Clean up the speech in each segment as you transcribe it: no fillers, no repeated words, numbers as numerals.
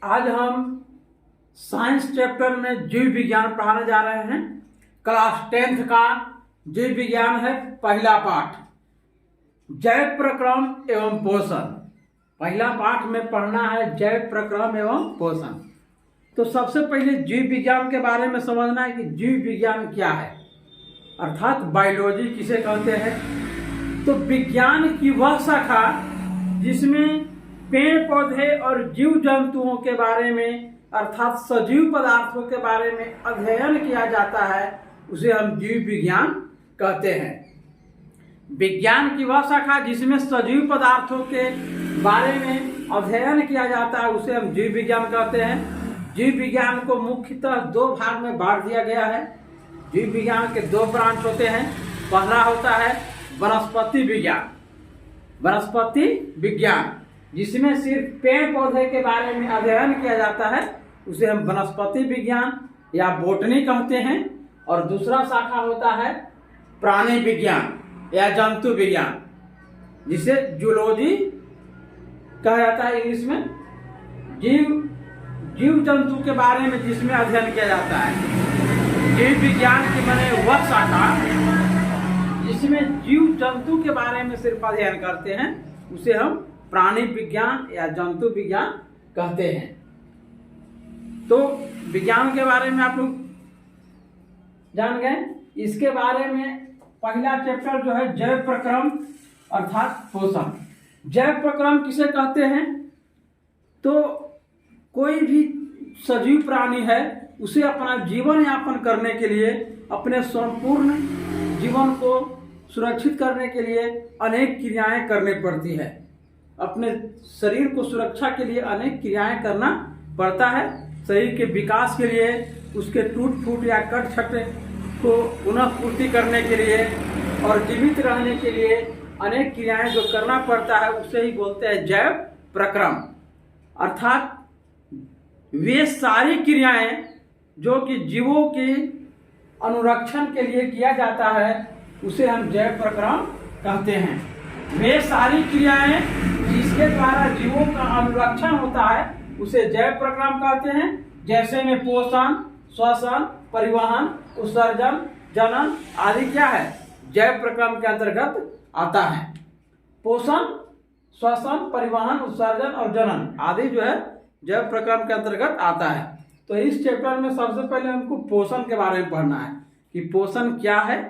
आज हम science chapter में जीव विज्ञान पढ़ाने जा रहे हैं। क्लास 10th का जीव विज्ञान है पहला पाठ, जैव प्रक्रम एवं पोषण। पहला पाठ में पढ़ना है जैव प्रक्रम एवं पोषण। तो सबसे पहले जीव विज्ञान के बारे में समझना है कि जीव विज्ञान क्या है, अर्थात बायोलॉजी किसे कहते हैं। तो विज्ञान की वह शाखा जिसमें पेड़ पौधे और जीव जंतुओं के बारे में अर्थात सजीव पदार्थों के बारे में अध्ययन किया जाता है, उसे हम जीव विज्ञान कहते हैं। विज्ञान की वह शाखा जिसमें सजीव पदार्थों के बारे में अध्ययन किया जाता है, उसे हम जीव विज्ञान कहते हैं। जीव विज्ञान को मुख्यतः दो भाग में बांट दिया गया है। जीव विज्ञान के दो ब्रांच होते हैं। पहला होता है वनस्पति विज्ञान। वनस्पति विज्ञान जिसमें सिर्फ पेड़ पौधे के बारे में अध्ययन किया जाता है, उसे हम वनस्पति विज्ञान या बोटनी कहते हैं। और दूसरा शाखा होता है प्राणी विज्ञान या जंतु विज्ञान, जिसे जूलॉजी कहा जाता है इंग्लिश में। जीव जंतु के बारे में जिसमें अध्ययन किया जाता है। जीव विज्ञान की माने वह शाखा जिसमें जीव जंतु के बारे में सिर्फ अध्ययन करते हैं, उसे हम प्राणी विज्ञान या जंतु विज्ञान कहते हैं। तो विज्ञान के बारे में आप लोग जान गए। इसके बारे में पहला चैप्टर जो है जैव प्रक्रम अर्थात पोषण। जैव प्रक्रम किसे कहते हैं? तो कोई भी सजीव प्राणी है, उसे अपना जीवन यापन करने के लिए, अपने संपूर्ण जीवन को सुरक्षित करने के लिए अनेक क्रियाएं करनी पड़ती है। अपने शरीर को सुरक्षा के लिए अनेक क्रियाएं करना पड़ता है। शरीर के विकास के लिए, उसके टूट फूट या कट छट को पुनः पूर्ति करने के लिए और जीवित रहने के लिए अनेक क्रियाएं जो करना पड़ता है, उसे ही बोलते हैं जैव प्रक्रम। अर्थात वे सारी क्रियाएं जो कि जीवों के अनुरक्षण के लिए किया जाता है, उसे हम जैव प्रक्रम कहते हैं। वे सारी क्रियाएं जिसके द्वारा जीवों का अनुरक्षण होता है, उसे जैव प्रक्रम कहते हैं। जैसे में पोषण, श्वसन, परिवहन, उत्सर्जन, जनन आदि क्या है, जैव प्रक्रम के अंतर्गत आता है। पोषण, श्वसन, परिवहन, उत्सर्जन और जनन आदि जो है जैव प्रक्रम के अंतर्गत आता है। तो इस चैप्टर में सबसे पहले हमको पोषण के बारे में पढ़ना है कि पोषण क्या है,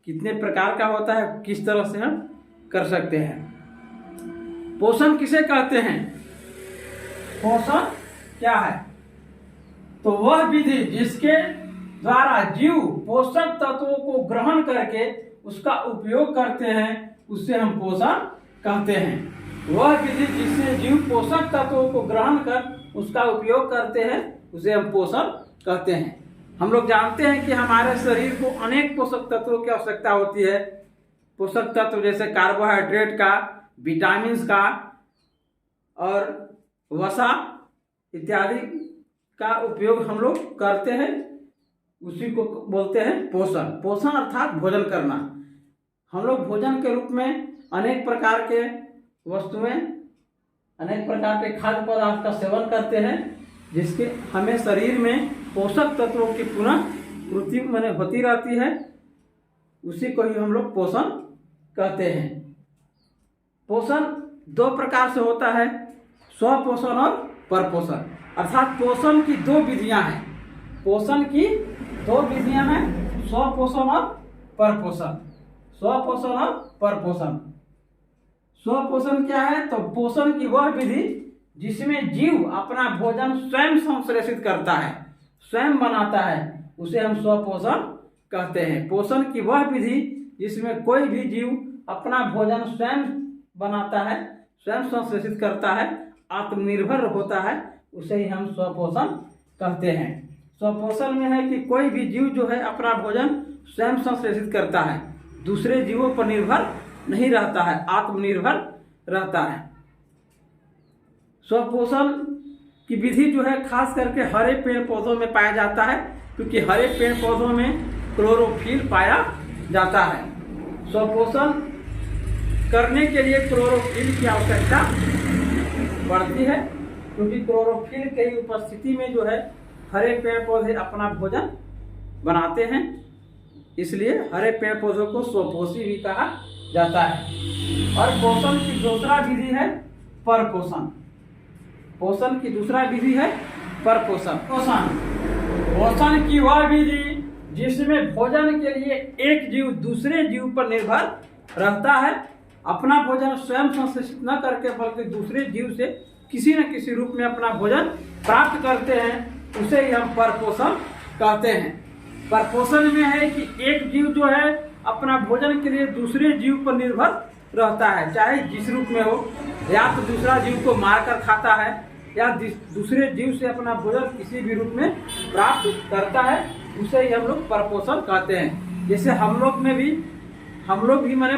कितने प्रकार का होता है, किस तरह से हम कर सकते हैं। पोषण किसे कहते हैं? पोषण क्या है? तो वह विधि जिसके द्वारा जीव पोषक तत्वों को ग्रहण करके उसका उपयोग करते हैं, उससे हम पोषण कहते हैं। वह विधि जिससे जीव पोषक तत्वों को ग्रहण कर उसका उपयोग करते हैं, उसे हम पोषण कहते हैं। हम लोग जानते हैं कि हमारे शरीर को अनेक पोषक तत्वों की आवश्यकता होती है। पोषक तत्व जैसे कार्बोहाइड्रेट का, विटामिन का और वसा इत्यादि का उपयोग हम लोग करते हैं, उसी को बोलते हैं पोषण। पोषण अर्थात भोजन करना। हम लोग भोजन के रूप में अनेक प्रकार के वस्तुएं, अनेक प्रकार के खाद्य पदार्थ का सेवन करते हैं, जिसके हमें शरीर में पोषक तत्वों की पुनः पूर्ति माने होती रहती है। उसी को ही हम लोग पोषण कहते हैं। पोषण दो प्रकार से होता है, स्वपोषण और परपोषण। अर्थात पोषण की दो विधियां हैं। पोषण की दो विधियां हैं, स्वपोषण और परपोषण। स्वपोषण और परपोषण। स्वपोषण क्या है? तो पोषण की वह विधि जिसमें जीव अपना भोजन स्वयं संश्लेषित करता है, स्वयं बनाता है, उसे हम स्वपोषण कहते हैं। पोषण की वह विधि जिसमें कोई भी जीव अपना भोजन स्वयं बनाता है, स्वयं संश्लेषित करता है, आत्मनिर्भर होता है, उसे ही हम स्वपोषण कहते हैं। स्वपोषण में है कि कोई भी जीव जो है अपना भोजन स्वयं संश्लेषित करता है, दूसरे जीवों पर निर्भर नहीं रहता है, आत्मनिर्भर रहता है। स्वपोषण की विधि जो है खास करके हरे पेड़ पौधों में पाया जाता है, क्योंकि हरे पेड़ पौधों में क्लोरोफिल पाया जाता है। स्वपोषण करने के लिए क्लोरोफिल की आवश्यकता पड़ती है, क्योंकि क्लोरोफिल की उपस्थिति में जो है हरे पेड़ पौधे अपना भोजन बनाते हैं, इसलिए हरे पेड़ पौधों को स्वपोषी भी कहा जाता है। और पोषण की दूसरा विधि है परपोषण। पोषण की दूसरा विधि है परपोषण। पोषण की वह विधि जिसमें भोजन के लिए एक जीव दूसरे जीव पर निर्भर रहता है, अपना भोजन स्वयं संश्लेषित न करके बल्कि दूसरे जीव से किसी न किसी रूप में अपना भोजन प्राप्त करते हैं, उसे ही हम परपोषण कहते हैं। परपोषण में है कि एक जीव जो है अपना भोजन के लिए दूसरे जीव पर निर्भर रहता है, चाहे जिस रूप में हो, या तो दूसरा जीव को मारकर खाता है या दूसरे जीव से अपना भोजन किसी भी रूप में प्राप्त करता है, उसे ही हम लोग परपोषण कहते हैं। जैसे हम लोग भी माने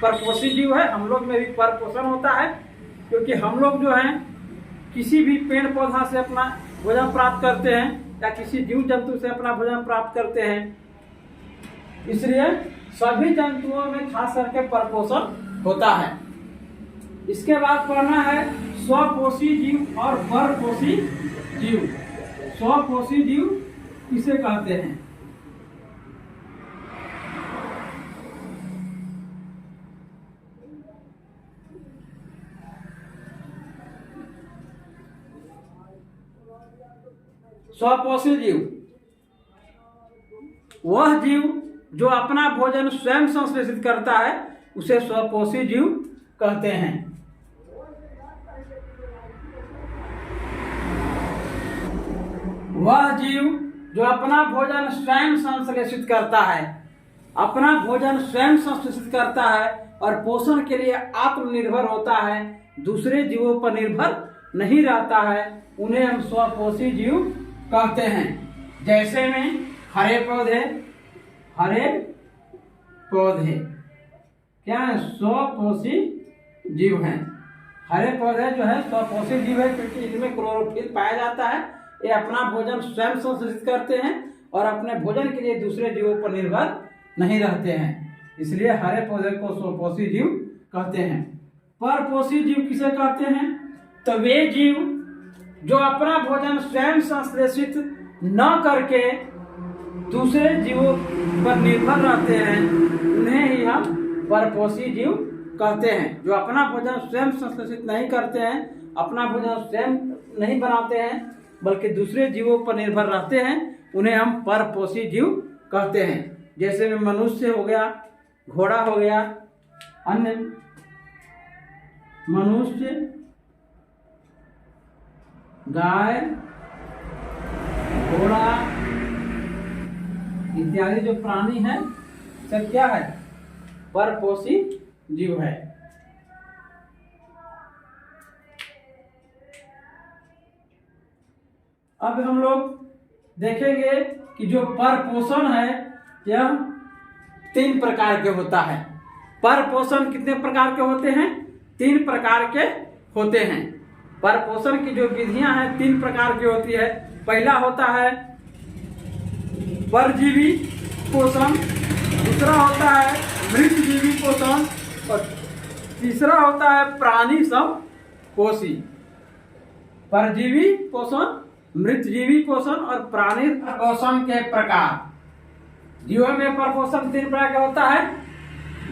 परपोषी जीव है, हम लोग में भी परपोषण होता है, क्योंकि हम लोग जो हैं किसी भी पेड़ पौधा से अपना भोजन प्राप्त करते हैं या किसी जीव जंतु से अपना भोजन प्राप्त करते हैं, इसलिए सभी जंतुओं में खास करके परपोषण होता है। इसके बाद पढ़ना है स्वपोषी जीव और परपोषी जीव। स्वपोषी जीव किसे कहते हैं? स्वपोषी जीव वह जीव जो अपना भोजन स्वयं संश्लेषित करता है, उसे स्वपोषी जीव कहते हैं। वह जीव जो अपना भोजन स्वयं संश्लेषित करता है, अपना भोजन स्वयं संश्लेषित करता है और पोषण के लिए आत्मनिर्भर होता है, दूसरे जीवों पर निर्भर नहीं रहता है, उन्हें हम स्वपोषी जीव कहते हैं। जैसे में हरे पौधे क्या है? स्वपोषी जीव हैं। हरे पौधे जो है स्वपोषी जीव है, क्योंकि इनमें क्लोरोफिल पाया जाता है। ये अपना भोजन स्वयं संश्लेषित करते हैं और अपने भोजन के लिए दूसरे जीवों पर निर्भर नहीं रहते हैं, इसलिए हरे पौधे को स्वपोषी जीव कहते हैं। परपोषी जीव किसे कहते हैं? तो वे जीव जो अपना भोजन स्वयं संश्लेषित न करके दूसरे जीवों पर निर्भर रहते हैं, उन्हें ही हम परपोषी जीव कहते हैं। जो अपना भोजन स्वयं संश्लेषित नहीं करते हैं, अपना भोजन स्वयं नहीं बनाते हैं, बल्कि दूसरे जीवों पर निर्भर रहते हैं, उन्हें हम परपोषी जीव कहते हैं। जैसे में मनुष्य हो गया, घोड़ा हो गया, अन्य मनुष्य, गाय, घोड़ा इत्यादि जो प्राणी है, सब क्या है? परपोषी जीव है। अब हम लोग देखेंगे कि जो परपोषण है यह 3 प्रकार के होता है। परपोषण कितने प्रकार के होते हैं? 3 प्रकार के होते हैं। परपोषण की जो विधियां हैं 3 प्रकार की होती है। पहला होता है परजीवी पोषण, दूसरा होता है मृतजीवी पोषण और तीसरा होता है प्राणी समपोषी। परजीवी पोषण, मृतजीवी पोषण और प्राणी पोषण के प्रकार। जीवों में परपोषण 3 प्रकार का होता है।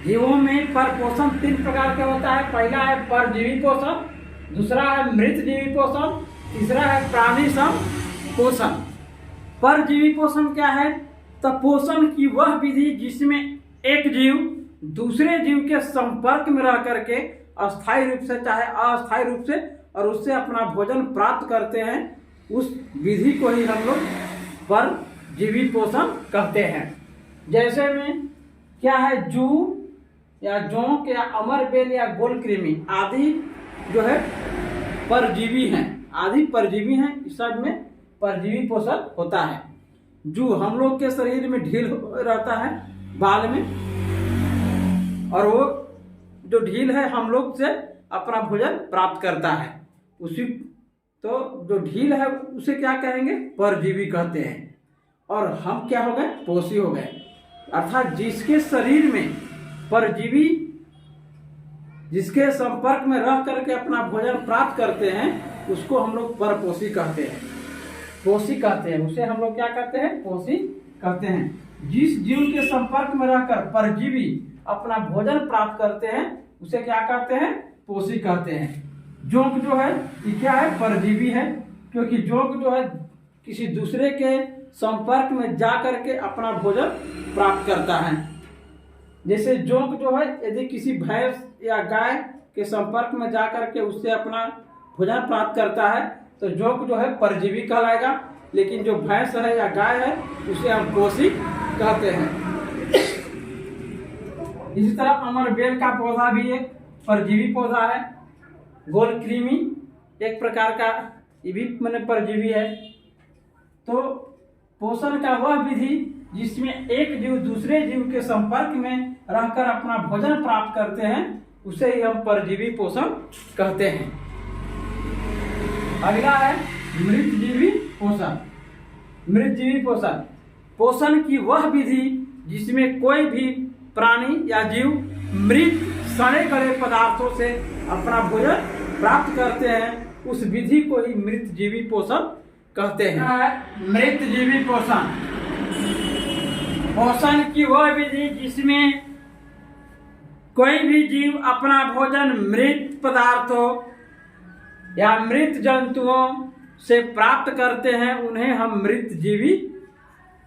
जीवों में परपोषण 3 प्रकार का होता है। पहला है परजीवी पोषण, दूसरा है मृतजीवी पोषण, तीसरा है प्राणी समपोषण। परजीवी पोषण क्या है? तो पोषण की वह विधि जिसमें एक जीव दूसरे जीव के संपर्क में रह करके अस्थायी रूप से चाहे अस्थायी रूप से और उससे अपना भोजन प्राप्त करते हैं, उस विधि को ही हम लोग परजीवी पोषण कहते हैं। जैसे में क्या है? जू या जोंक या अमरबेल या गोलकृमि आदि जो है परजीवी हैं, आदि परजीवी हैं। इस सब में परजीवी पोषण होता है। जू हम लोग के शरीर में ढील रहता है बाल में, और वो जो ढील है हम लोग से अपना भोजन प्राप्त करता है। उसी तो जो ढील है उसे क्या कहेंगे? परजीवी कहते हैं। और हम क्या हो गए? पोषी हो गए। अर्थात जिसके शरीर में परजीवी जिसके संपर्क में रह करके अपना भोजन प्राप्त करते हैं, उसको हम लोग परपोषी कहते हैं, पोषी कहते हैं। उसे हम लोग क्या कहते हैं? पोषी कहते हैं। जिस जीव के संपर्क में रहकर परजीवी अपना भोजन प्राप्त करते हैं उसे क्या कहते हैं? पोषी कहते हैं। जोंक जो है ये क्या है? परजीवी है, क्योंकि जोंक जो है किसी दूसरे के संपर्क में जा करके अपना भोजन प्राप्त करता है। जैसे जोंक जो है यदि किसी भैंस या गाय के संपर्क में जा करके उससे अपना भोजन प्राप्त करता है तो जोंक जो है परजीवी कहलाएगा, लेकिन जो भैंस है या गाय है उसे हम पोषी कहते हैं। इसी तरह अमरबेल का पौधा भी एक परजीवी पौधा है। गोलकृमि एक प्रकार का ये भी परजीवी है। तो पोषण का वह विधि जिसमें एक जीव दूसरे जीव के संपर्क में रहकर अपना भोजन प्राप्त करते हैं उसे ही हम परजीवी पोषण कहते हैं। अगला है मृतजीवी पोषण। मृतजीवी पोषण, पोषण की वह विधि जिसमें कोई भी प्राणी या जीव मृत सड़े गले पदार्थों से अपना भोजन प्राप्त करते हैं, उस विधि को ही मृतजीवी पोषण कहते हैं। मृतजीवी पोषण, पोषण की वह विधि जिसमें कोई भी जीव अपना भोजन मृत पदार्थों या मृत जंतुओं से प्राप्त करते हैं उन्हें हम मृतजीवी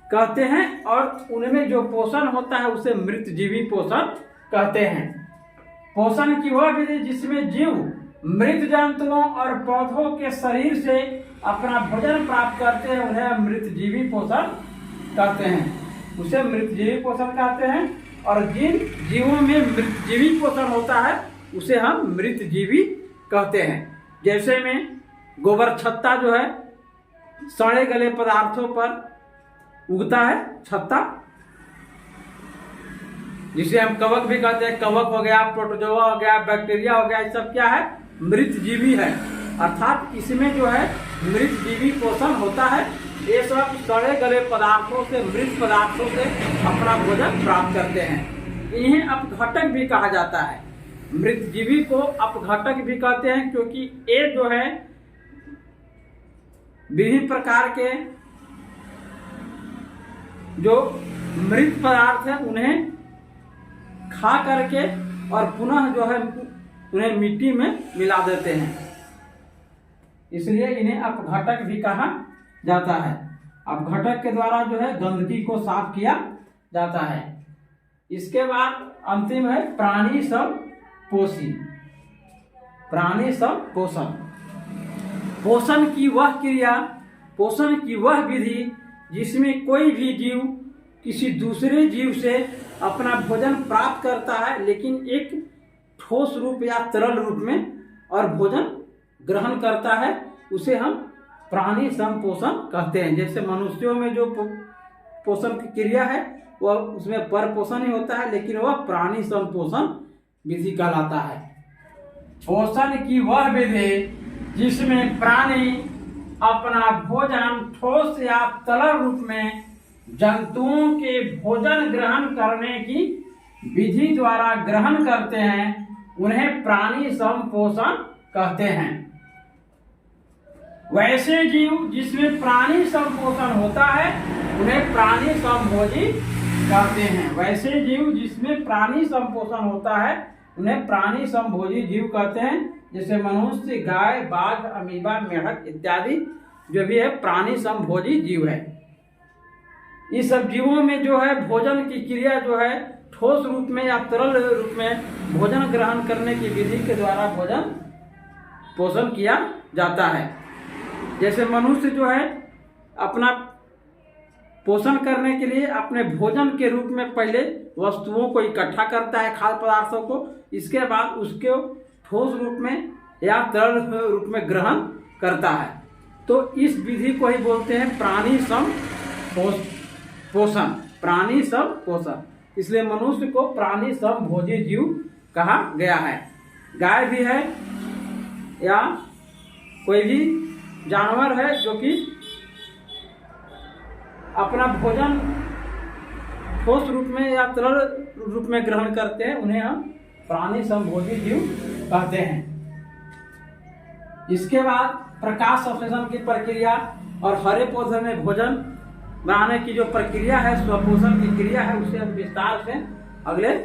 कहते हैं, और उनमें जो पोषण होता है उसे मृतजीवी पोषण कहते हैं। पोषण की वह विधि जिसमें जीव मृत जंतुओं और पौधों के शरीर से अपना भोजन प्राप्त करते हैं उन्हें हम मृतजीवी पोषण कहते हैं, उसे मृतजीवी पोषण कहते हैं। और जिन जीवों में मृतजीवी पोषण होता है उसे हम मृतजीवी कहते हैं। जैसे में गोबर छत्ता जो है सड़े गले पदार्थों पर उगता है, छत्ता जिसे हम कवक भी कहते हैं। कवक हो गया, प्रोटोजोआ हो गया, बैक्टीरिया हो गया, ये सब क्या है? मृतजीवी है। अर्थात इसमें जो है मृतजीवी पोषण होता है। ये सब सड़े गले पदार्थों से, मृत पदार्थों से अपना भोजन प्राप्त करते हैं। इन्हें अपघटक भी कहा जाता है। मृतजीवी को अपघटक भी कहते हैं क्योंकि ये जो है विभिन्न प्रकार के जो मृत पदार्थ है उन्हें खा करके और पुनः जो है उन्हें मिट्टी में मिला देते हैं, इसलिए इन्हें अपघटक भी कहा जाता है। अपघटक के द्वारा जो है गंदगी को साफ किया जाता है। इसके बाद अंतिम है प्राणी संपोषी। प्राणी संपोषण, पोषण की वह क्रिया, पोषण की वह विधि जिसमें कोई भी जीव किसी दूसरे जीव से अपना भोजन प्राप्त करता है लेकिन एक ठोस रूप या तरल रूप में और भोजन ग्रहण करता है, उसे हम प्राणी संपोषण कहते हैं। जैसे मनुष्यों में जो पोषण की क्रिया है वह उसमें परपोषण ही होता है, लेकिन वह प्राणी संपोषण विधि कहलाता है। पोषण की वह विधि जिसमें प्राणी अपना भोजन ठोस या तरल रूप में जंतुओं के भोजन ग्रहण करने की विधि द्वारा ग्रहण करते हैं उन्हें प्राणी संपोषण कहते हैं। वैसे जीव जिसमें प्राणी संपोषण होता है उन्हें प्राणी संभोजी कहते हैं। वैसे जीव जिसमें प्राणी संपोषण होता है उन्हें प्राणी संभोजी जीव कहते हैं। जैसे मनुष्य, गाय, बाघ, अमीबा, मेढक इत्यादि जो भी है प्राणी संभोजी जीव है। इस सब जीवों में जो है भोजन की क्रिया जो है ठोस रूप में या तरल रूप में भोजन ग्रहण करने की विधि के द्वारा भोजन पोषण किया जाता है। जैसे मनुष्य जो है अपना पोषण करने के लिए अपने भोजन के रूप में पहले वस्तुओं को इकट्ठा करता है, खाद्य पदार्थों को, इसके बाद उसको ठोस रूप में या तरल रूप में ग्रहण करता है। तो इस विधि को ही बोलते हैं प्राणी संपोषण, प्राणी संपोषण। इसलिए मनुष्य को प्राणी संभोजी जीव कहा गया है। गाय भी है या कोई भी जानवर है जो कि अपना भोजन ठोस रूप में या तरल रूप में ग्रहण करते हैं उन्हें हम प्राणी संभोजी जीव कहते हैं। इसके बाद प्रकाश संश्लेषण की प्रक्रिया और हरे पौधे में भोजन बनाने की जो प्रक्रिया है, स्वपोषण की क्रिया है, उसे हम विस्तार से अगले